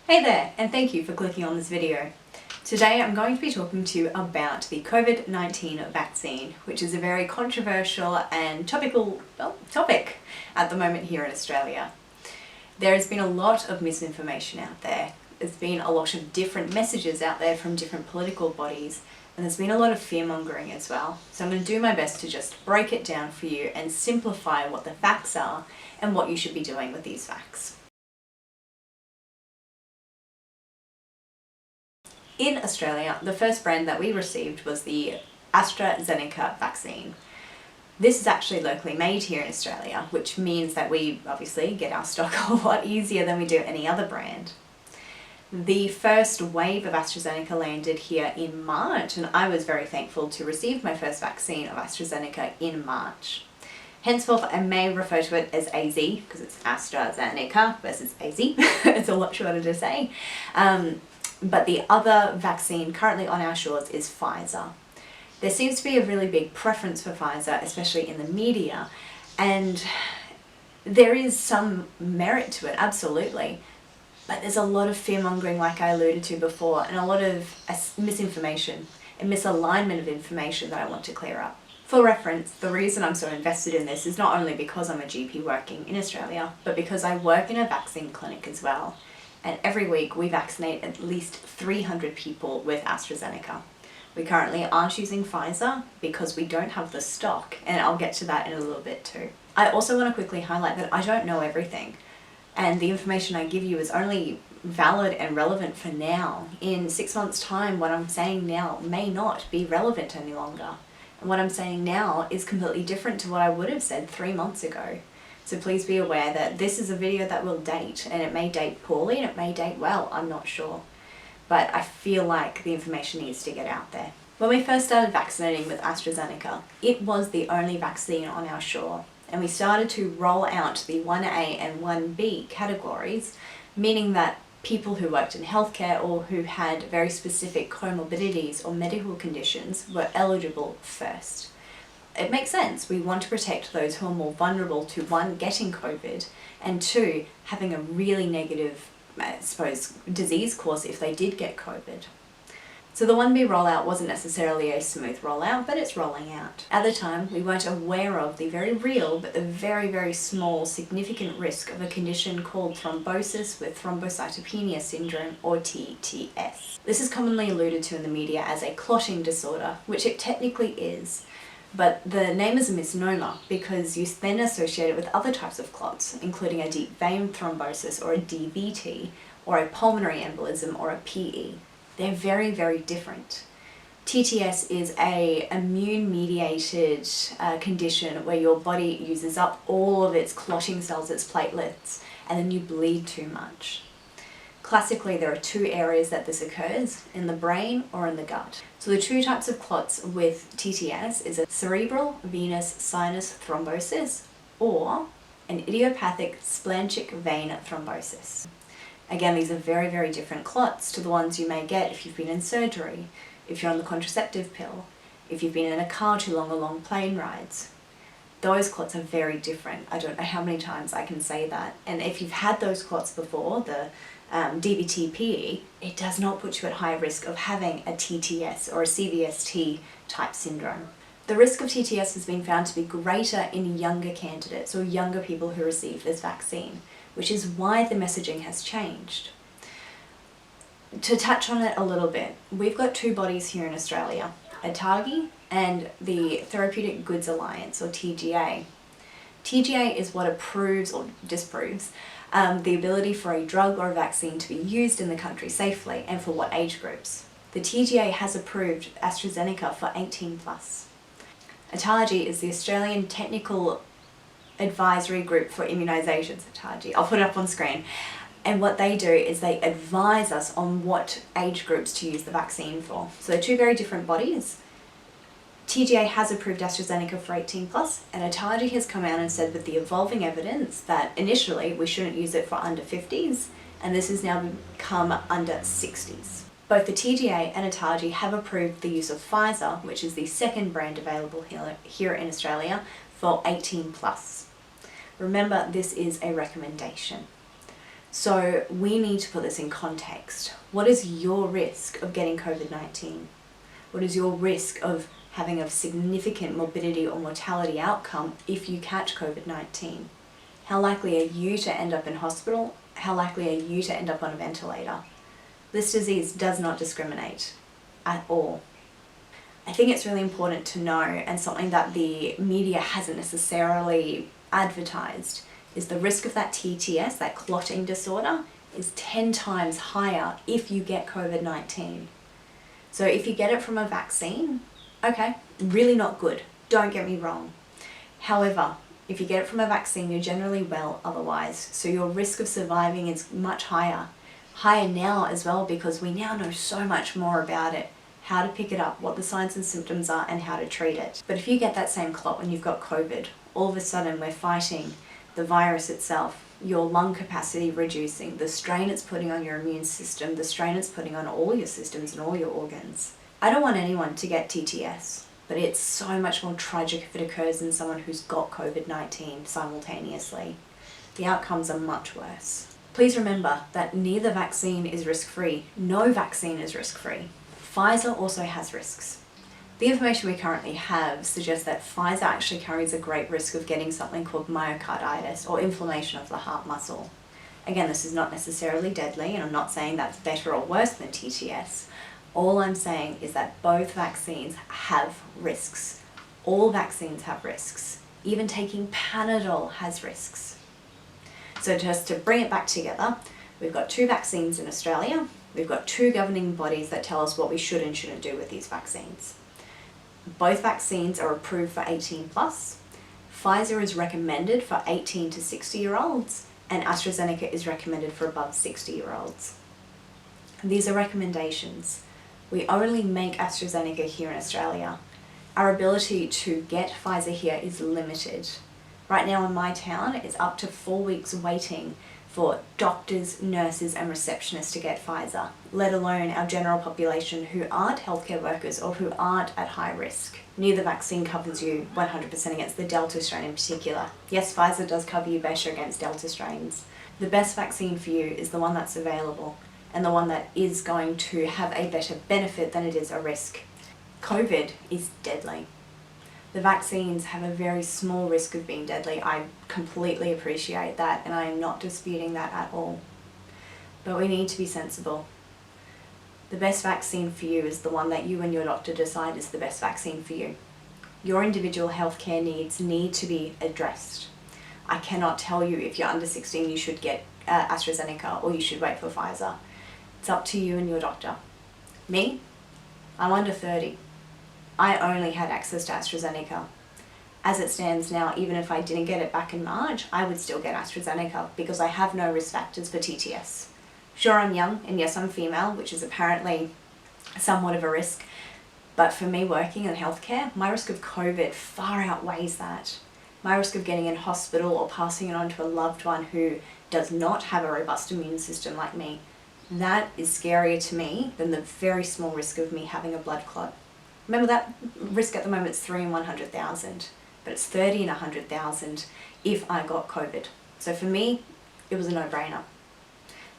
Hey there, and thank you for clicking on this video. Today I'm going to be talking to you about the COVID-19 vaccine, which is a very controversial and topical topic at the moment here in Australia. There has been a lot of misinformation out there. There's been a lot of different messages out there from different political bodies, and there's been a lot of fear-mongering as well. So I'm going to do my best to just break it down for you and simplify what the facts are and what you should be doing with these facts. In Australia, the first brand that we received was the Astra Zeneca vaccine. This is actually locally made here in Australia, which means that we obviously get our stock a lot easier than we do any other brand. The first wave of AstraZeneca landed here in March, and I was very thankful to receive my first vaccine of AstraZeneca in March. Henceforth, I may refer to it as AZ because it's Astra Zeneca versus AZ. It's a lot shorter to say. But the other vaccine currently on our shores is Pfizer. There seems to be a really big preference for Pfizer, especially in the media, and there is some merit to it, absolutely. But there's a lot of fear-mongering, like I alluded to before, and a lot of misinformation and misalignment of information that I want to clear up. For reference, the reason I'm so invested in this is not only because I'm a GP working in Australia, but because I work in a vaccine clinic as well. And every week we vaccinate at least 300 people with AstraZeneca. We currently aren't using Pfizer because we don't have the stock, and I'll get to that in a little bit too. I also want to quickly highlight that I don't know everything, and the information I give you is only valid and relevant for now. In 6 months' time, what I'm saying now may not be relevant any longer. And what I'm saying now is completely different to what I would have said 3 months ago. So please be aware that this is a video that will date, and it may date poorly and it may date well, I'm not sure. But I feel like the information needs to get out there. When we first started vaccinating with AstraZeneca, it was the only vaccine on our shore, and we started to roll out the 1A and 1B categories, meaning that people who worked in healthcare or who had very specific comorbidities or medical conditions were eligible first. It makes sense. We want to protect those who are more vulnerable to, one, getting COVID, and two, having a really negative, disease course if they did get COVID. So the 1B rollout wasn't necessarily a smooth rollout, but it's rolling out. At the time, we weren't aware of the very real, but the very, very small, significant risk of a condition called thrombosis with thrombocytopenia syndrome, or TTS. This is commonly alluded to in the media as a clotting disorder, which it technically is. But the name is a misnomer because you then associate it with other types of clots, including a deep vein thrombosis or a DVT, or a pulmonary embolism or a PE. They're very, very different. TTS is an immune-mediated condition where your body uses up all of its clotting cells, its platelets, and then you bleed too much. Classically, there are two areas that this occurs, in the brain or in the gut. So the two types of clots with TTS is a cerebral venous sinus thrombosis or an idiopathic splanchnic vein thrombosis. Again, these are very, very different clots to the ones you may get if you've been in surgery, if you're on the contraceptive pill, if you've been in a car too long or long plane rides. Those clots are very different. I don't know how many times I can say that. And if you've had those clots before, the DVT-PE, it does not put you at high risk of having a TTS or a CVST type syndrome. The risk of TTS has been found to be greater in younger candidates or younger people who receive this vaccine, which is why the messaging has changed. To touch on it a little bit, we've got two bodies here in Australia, ATAGI and the Therapeutic Goods Alliance, or TGA. TGA is what approves or disapproves the ability for a drug or a vaccine to be used in the country safely and for what age groups. The TGA has approved AstraZeneca for 18+. ATAGI is the Australian Technical Advisory Group for Immunisations, ATAGI. I'll put it up on screen. And what they do is they advise us on what age groups to use the vaccine for. So they're two very different bodies. TGA has approved AstraZeneca for 18+, and ATAGI has come out and said with the evolving evidence that initially we shouldn't use it for under 50s, and this has now become under 60s. Both the TGA and ATAGI have approved the use of Pfizer, which is the second brand available here in Australia, for 18+. Remember, this is a recommendation. So we need to put this in context. What is your risk of getting COVID-19? What is your risk of having a significant morbidity or mortality outcome if you catch COVID-19? How likely are you to end up in hospital? How likely are you to end up on a ventilator? This disease does not discriminate at all. I think it's really important to know, and something that the media hasn't necessarily advertised, is the risk of that TTS, that clotting disorder, is 10 times higher if you get COVID-19. So if you get it from a vaccine, okay, really not good, don't get me wrong. However, if you get it from a vaccine, you're generally well otherwise, so your risk of surviving is much higher. Higher now as well, because we now know so much more about it, how to pick it up, what the signs and symptoms are, and how to treat it. But if you get that same clot when you've got COVID, all of a sudden we're fighting the virus itself, your lung capacity reducing, the strain it's putting on your immune system, the strain it's putting on all your systems and all your organs. I don't want anyone to get TTS, but it's so much more tragic if it occurs in someone who's got COVID-19 simultaneously. The outcomes are much worse. Please remember that neither vaccine is risk-free. No vaccine is risk-free. Pfizer also has risks. The information we currently have suggests that Pfizer actually carries a great risk of getting something called myocarditis, or inflammation of the heart muscle. Again, this is not necessarily deadly, and I'm not saying that's better or worse than TTS. All I'm saying is that both vaccines have risks. All vaccines have risks. Even taking Panadol has risks. So just to bring it back together, we've got 2 vaccines in Australia. We've got 2 governing bodies that tell us what we should and shouldn't do with these vaccines. Both vaccines are approved for 18 plus. Pfizer is recommended for 18 to 60-year-olds, and Astra Zeneca is recommended for above 60-year-olds. These are recommendations. We only make AstraZeneca here in Australia. Our ability to get Pfizer here is limited. Right now in my town, it's up to 4 weeks waiting for doctors, nurses and receptionists to get Pfizer, let alone our general population who aren't healthcare workers or who aren't at high risk. Neither vaccine covers you 100% against the Delta strain in particular. Yes, Pfizer does cover you better against Delta strains. The best vaccine for you is the one that's available and the one that is going to have a better benefit than it is a risk. COVID is deadly. The vaccines have a very small risk of being deadly. I completely appreciate that, and I am not disputing that at all. But we need to be sensible. The best vaccine for you is the one that you and your doctor decide is the best vaccine for you. Your individual healthcare needs need to be addressed. I cannot tell you if you're under 16 you should get AstraZeneca or you should wait for Pfizer. It's up to you and your doctor. Me? I'm under 30. I only had access to AstraZeneca. As it stands now, even if I didn't get it back in March, I would still get AstraZeneca because I have no risk factors for TTS. Sure, I'm young, and yes, I'm female, which is apparently somewhat of a risk, but for me working in healthcare, my risk of COVID far outweighs that. My risk of getting in hospital or passing it on to a loved one who does not have a robust immune system like me, that is scarier to me than the very small risk of me having a blood clot. Remember, that risk at the moment is 3 in 100,000, but it's 30 in 100,000 if I got COVID. So for me, it was a no-brainer.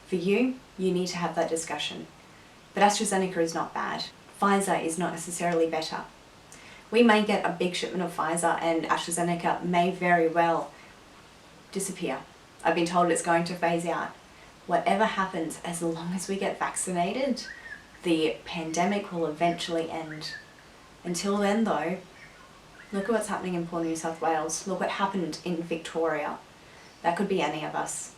For you, you need to have that discussion. But AstraZeneca is not bad. Pfizer is not necessarily better. We may get a big shipment of Pfizer and AstraZeneca may very well disappear. I've been told it's going to phase out. Whatever happens, as long as we get vaccinated, the pandemic will eventually end. Until then though, look at what's happening in Port New South Wales. Look what happened in Victoria. That could be any of us.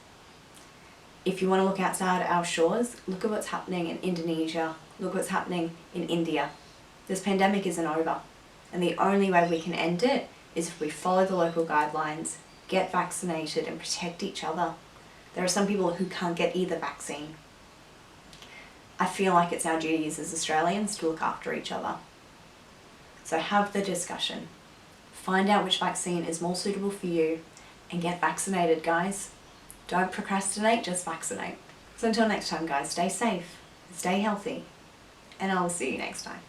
If you want to look outside our shores, look at what's happening in Indonesia. Look what's happening in India. This pandemic isn't over. And the only way we can end it is if we follow the local guidelines, get vaccinated and protect each other. There are some people who can't get either vaccine. I feel like it's our duties as Australians to look after each other. So have the discussion. Find out which vaccine is more suitable for you and get vaccinated, guys. Don't procrastinate, just vaccinate. So until next time, guys, stay safe, stay healthy, and I will see you next time.